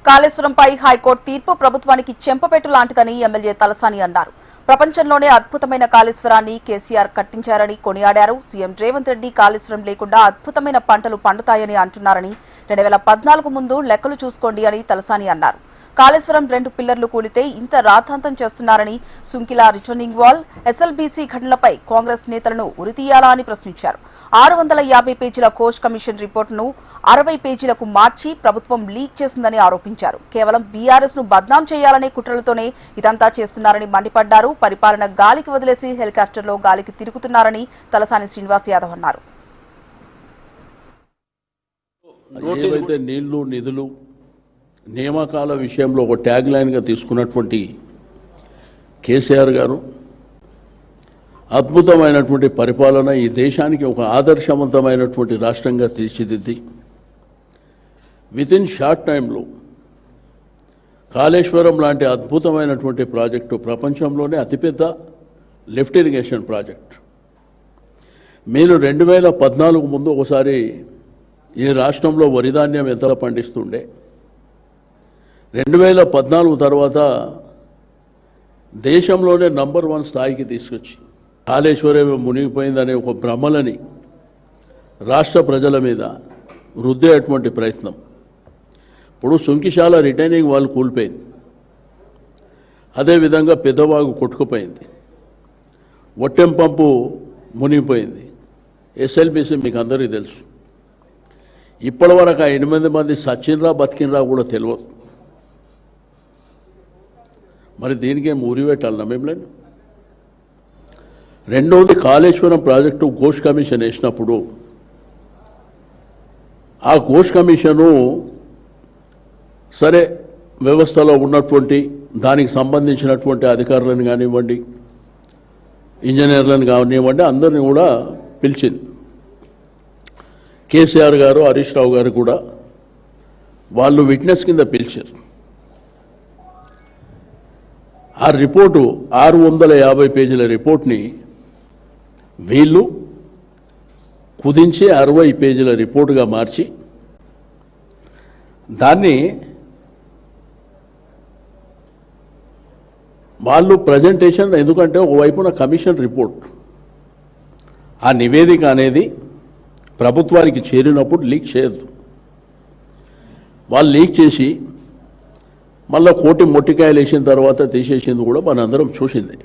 కాళేశ్వరంపై high court తీర్పు ప్రభుత్వానికి చెంపపెట్టు లాంటిదని ఎమ్మెల్యే తలసాని అన్నారు. ప్రపంచంలోనే అద్భుతమైన కాళేశ్వరాన్ని కేసీఆర్ కట్టించారని కొనియాడారు. సీఎం రేవంత్ రెడ్డి కాళేశ్వరం లేకుండా అద్భుతమైన పంటలు పండుతాయని అంటున్నారని 2014 ముందు లెక్కలు చూసుకోండి అని తలసాని అన్నారు. కాళేశ్వరం 2 పిల్లర్లు కూలితే ఇంత రాద్ధాంతం చేస్తున్నారని, సుంకిలా రిటర్నింగ్ వాల్, ఎస్ఎల్బీసీ ఘటనలపై కాంగ్రెస్ నేతలను ఉరితీయాలా అని ప్రశ్నించారు. 650 పేజీల కోచ్ కమిషన్ రిపోర్టును 60 పేజీలకు మార్చి ప్రభుత్వం లీక్ చేసిందని ఆరోపించారు. కేవలం బీఆర్ఎస్ ను బద్నాం చేయాలనే కుట్రలతోనే ఇదంతా చేస్తున్నారని మండిపడ్డారు. పరిపాలన గాలికి వదిలేసి హెలికాప్టర్లో గాలికి తిరుగుతున్నారని తలసాని శ్రీనివాస్ యాదవ్ అన్నారు. నీళ్లు నిధులు నియామకాల విషయంలో ఒక ట్యాగ్ లైన్గా తీసుకున్నటువంటి కేసీఆర్ గారు అద్భుతమైనటువంటి పరిపాలన, ఈ దేశానికి ఒక ఆదర్శవంతమైనటువంటి రాష్ట్రంగా తీర్చిదిద్ది వితిన్ షార్ట్ టైంలో కాళేశ్వరం లాంటి అద్భుతమైనటువంటి ప్రాజెక్టు, ప్రపంచంలోనే అతిపెద్ద లిఫ్ట్ ఇరిగేషన్ ప్రాజెక్ట్. మీరు 2014 ముందు ఒకసారి ఈ రాష్ట్రంలో వరిధాన్యం ఎంత పండిస్తుండే, 2014 తర్వాత దేశంలోనే నంబర్ 1 స్థాయికి తీసుకొచ్చి కాళేశ్వరం మునిగిపోయిందనే ఒక భ్రమలని రాష్ట్ర ప్రజల మీద రుద్దేటువంటి ప్రయత్నం. ఇప్పుడు సుంకిశాల రిటైనింగ్ వాల్ కూలిపోయింది, అదేవిధంగా పెద్దవాగు కొట్టుకుపోయింది, ఒట్టెం పంపు మునిగిపోయింది, ఎస్ఎల్బీసీ మీకు అందరికీ తెలుసు. ఇప్పటివరకు ఆ 8 మంది సచిన్రా బతికినరా కూడా తెలియదు. మరి దీనికేం ఊరి పెట్టాలన్నా మేము? రెండవది, కాళేశ్వరం ప్రాజెక్టు ఘోష్ కమిషన్ వేసినప్పుడు ఆ ఘోష్ కమిషను సరే వ్యవస్థలో ఉన్నటువంటి దానికి సంబంధించినటువంటి అధికారులను కానివ్వండి, ఇంజనీర్లను కానివ్వండి, అందరినీ కూడా పిలిచింది. కేసీఆర్ గారు, హరీష్ రావు గారు కూడా వాళ్ళు విట్నెస్ కింద పిలిచారు. ఆ రిపోర్టు 650 పేజీల రిపోర్ట్ని వీళ్ళు కుదించి 60 పేజీల రిపోర్టుగా మార్చి దాన్ని వాళ్ళు ప్రజెంటేషన్, ఎందుకంటే ఒకవైపున కమిషన్ రిపోర్ట్, ఆ నివేదిక అనేది ప్రభుత్వానికి చేరినప్పుడు లీక్ చేయొద్దు. వాళ్ళు లీక్ చేసి మళ్ళీ కోటి మొట్టికాయలు వేసిన తర్వాత తీసేసింది కూడా మనందరం చూసింది.